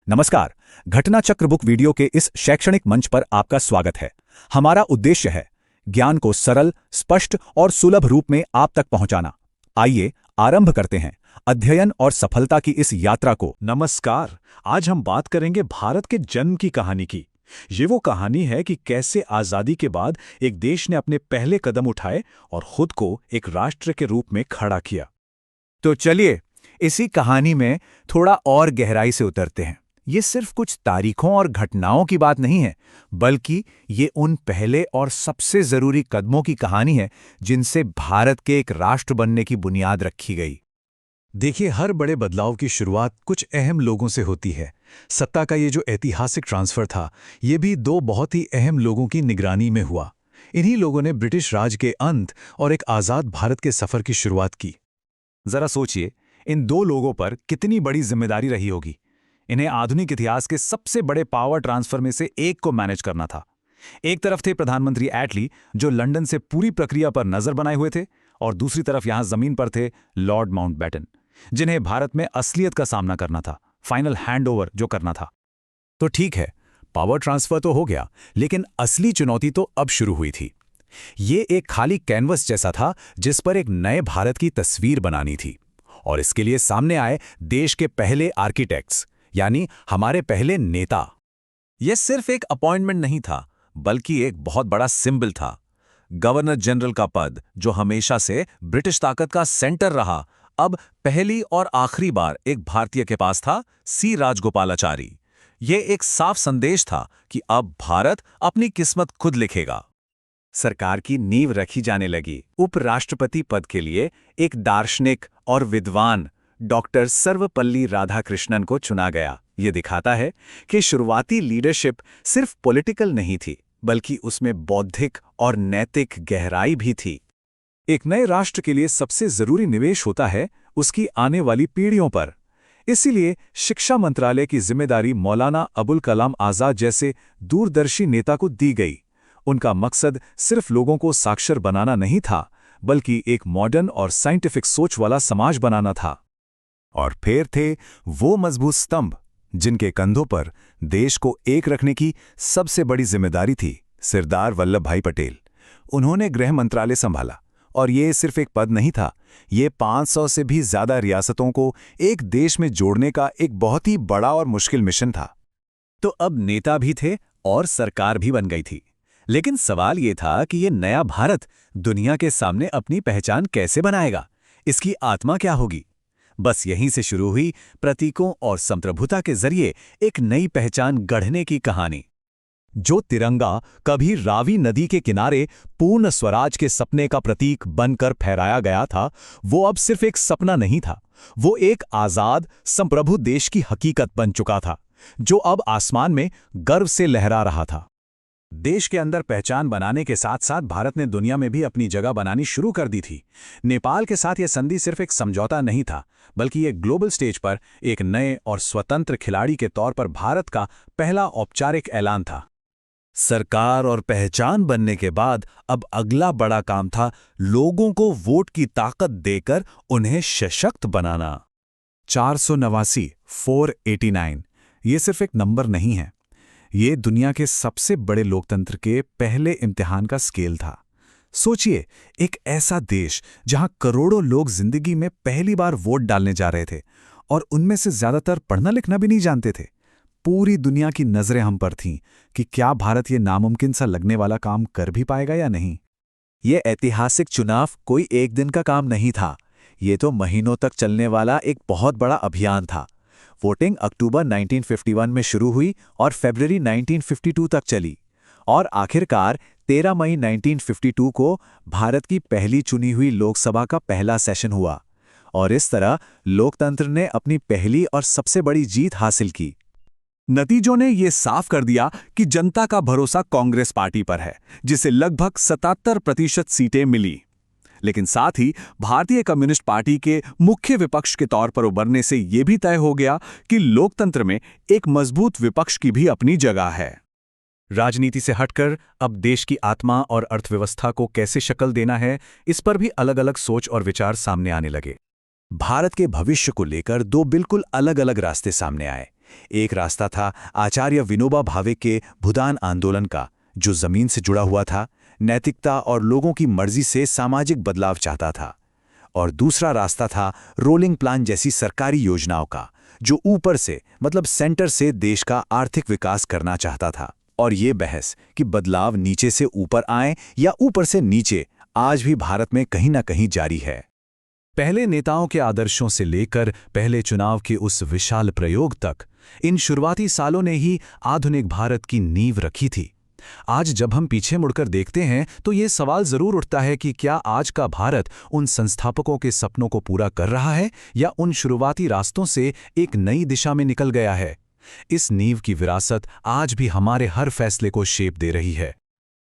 नमस्कार। घटना चक्र बुक वीडियो के इस शैक्षणिक मंच पर आपका स्वागत है। हमारा उद्देश्य है ज्ञान को सरल, स्पष्ट और सुलभ रूप में आप तक पहुंचाना। आइए आरंभ करते हैं अध्ययन और सफलता की इस यात्रा को। नमस्कार। आज हम बात करेंगे भारत के जन्म की कहानी की। ये वो कहानी है कि कैसे आज़ादी के बाद एक देश ने अपने पहले कदम उठाए और खुद को एक राष्ट्र के रूप में खड़ा किया। तो चलिए इसी कहानी में थोड़ा और गहराई से उतरते हैं। ये सिर्फ कुछ तारीखों और घटनाओं की बात नहीं है, बल्कि ये उन पहले और सबसे जरूरी कदमों की कहानी है जिनसे भारत के एक राष्ट्र बनने की बुनियाद रखी गई। देखिए, हर बड़े बदलाव की शुरुआत कुछ अहम लोगों से होती है। सत्ता का ये जो ऐतिहासिक ट्रांसफर था, ये भी दो बहुत ही अहम लोगों की निगरानी में हुआ। इन्हीं लोगों ने ब्रिटिश राज के अंत और एक आज़ाद भारत के सफ़र की शुरुआत की। जरा सोचिए, इन दो लोगों पर कितनी बड़ी जिम्मेदारी रही होगी। इन्हें आधुनिक इतिहास के सबसे बड़े पावर ट्रांसफर में से एक को मैनेज करना था। एक तरफ थे प्रधानमंत्री एटली, जो लंदन से पूरी प्रक्रिया पर नजर बनाए हुए थे, और दूसरी तरफ यहां जमीन पर थे लॉर्ड माउंटबेटन, जिन्हें भारत में असलियत का सामना करना था, फाइनल हैंडओवर जो करना था। तो ठीक है, पावर ट्रांसफर तो हो गया, लेकिन असली चुनौती तो अब शुरू हुई थी। ये एक खाली कैनवस जैसा था जिस पर एक नए भारत की तस्वीर बनानी थी, और इसके लिए सामने आए देश के पहले आर्किटेक्ट्स, यानी हमारे पहले नेता। यह सिर्फ एक अपॉइंटमेंट नहीं था, बल्कि एक बहुत बड़ा सिंबल था। गवर्नर जनरल का पद, जो हमेशा से ब्रिटिश ताकत का सेंटर रहा, अब पहली और आखिरी बार एक भारतीय के पास था, सी राजगोपालाचारी। यह एक साफ संदेश था कि अब भारत अपनी किस्मत खुद लिखेगा। सरकार की नींव रखी जाने लगी। उपराष्ट्रपति पद के लिए एक दार्शनिक और विद्वान डॉक्टर सर्वपल्ली राधाकृष्णन को चुना गया। ये दिखाता है कि शुरुआती लीडरशिप सिर्फ पॉलिटिकल नहीं थी, बल्कि उसमें बौद्धिक और नैतिक गहराई भी थी। एक नए राष्ट्र के लिए सबसे जरूरी निवेश होता है उसकी आने वाली पीढ़ियों पर। इसीलिए शिक्षा मंत्रालय की जिम्मेदारी मौलाना अबुल कलाम आजाद जैसे दूरदर्शी नेता को दी गई। उनका मकसद सिर्फ लोगों को साक्षर बनाना नहीं था, बल्कि एक मॉडर्न और साइंटिफिक सोच वाला समाज बनाना था। और फिर थे वो मजबूत स्तंभ जिनके कंधों पर देश को एक रखने की सबसे बड़ी जिम्मेदारी थी, सरदार वल्लभ भाई पटेल। उन्होंने गृह मंत्रालय संभाला, और ये सिर्फ एक पद नहीं था, ये 500 से भी ज्यादा रियासतों को एक देश में जोड़ने का एक बहुत ही बड़ा और मुश्किल मिशन था। तो अब नेता भी थे और सरकार भी बन गई थी। लेकिन सवाल ये था कि ये नया भारत दुनिया के सामने अपनी पहचान कैसे बनाएगा, इसकी आत्मा क्या होगी। बस यहीं से शुरू हुई प्रतीकों और संप्रभुता के जरिए एक नई पहचान गढ़ने की कहानी। जो तिरंगा कभी रावी नदी के किनारे पूर्ण स्वराज के सपने का प्रतीक बनकर फहराया गया था, वो अब सिर्फ एक सपना नहीं था, वो एक आजाद संप्रभु देश की हकीकत बन चुका था, जो अब आसमान में गर्व से लहरा रहा था। देश के अंदर पहचान बनाने के साथ साथ भारत ने दुनिया में भी अपनी जगह बनानी शुरू कर दी थी। नेपाल के साथ यह संधि सिर्फ एक समझौता नहीं था, बल्कि ये ग्लोबल स्टेज पर एक नए और स्वतंत्र खिलाड़ी के तौर पर भारत का पहला औपचारिक ऐलान था। सरकार और पहचान बनने के बाद अब अगला बड़ा काम था लोगों को वोट की ताकत देकर उन्हें सशक्त बनाना। 489 ये सिर्फ एक नंबर नहीं है, ये दुनिया के सबसे बड़े लोकतंत्र के पहले इम्तिहान का स्केल था। सोचिए, एक ऐसा देश जहां करोड़ों लोग जिंदगी में पहली बार वोट डालने जा रहे थे, और उनमें से ज्यादातर पढ़ना लिखना भी नहीं जानते थे। पूरी दुनिया की नजरें हम पर थीं कि क्या भारत ये नामुमकिन सा लगने वाला काम कर भी पाएगा या नहीं। ये ऐतिहासिक चुनाव कोई एक दिन का काम नहीं था, ये तो महीनों तक चलने वाला एक बहुत बड़ा अभियान था। वोटिंग अक्टूबर 1951 में शुरू हुई और फरवरी 1952 तक चली, और आखिरकार 13 मई 1952 को भारत की पहली चुनी हुई लोकसभा का पहला सेशन हुआ। और इस तरह लोकतंत्र ने अपनी पहली और सबसे बड़ी जीत हासिल की। नतीजों ने यह साफ कर दिया कि जनता का भरोसा कांग्रेस पार्टी पर है, जिसे लगभग 77% सीटें मिली। लेकिन साथ ही भारतीय कम्युनिस्ट पार्टी के मुख्य विपक्ष के तौर पर उभरने से यह भी तय हो गया कि लोकतंत्र में एक मजबूत विपक्ष की भी अपनी जगह है। राजनीति से हटकर अब देश की आत्मा और अर्थव्यवस्था को कैसे शक्ल देना है, इस पर भी अलग अलग सोच और विचार सामने आने लगे। भारत के भविष्य को लेकर दो बिल्कुल अलग अलग रास्ते सामने आए। एक रास्ता था आचार्य विनोबा भावे के भूदान आंदोलन का, जो जमीन से जुड़ा हुआ था, नैतिकता और लोगों की मर्जी से सामाजिक बदलाव चाहता था। और दूसरा रास्ता था रोलिंग प्लान जैसी सरकारी योजनाओं का, जो ऊपर से मतलब सेंटर से देश का आर्थिक विकास करना चाहता था। और ये बहस कि बदलाव नीचे से ऊपर आए या ऊपर से नीचे, आज भी भारत में कहीं ना कहीं जारी है। पहले नेताओं के आदर्शों से लेकर पहले चुनाव के उस विशाल प्रयोग तक, इन शुरुआती सालों ने ही आधुनिक भारत की नींव रखी थी। आज जब हम पीछे मुड़कर देखते हैं तो ये सवाल जरूर उठता है कि क्या आज का भारत उन संस्थापकों के सपनों को पूरा कर रहा है या उन शुरुआती रास्तों से एक नई दिशा में निकल गया है। इस नींव की विरासत आज भी हमारे हर फैसले को शेप दे रही है।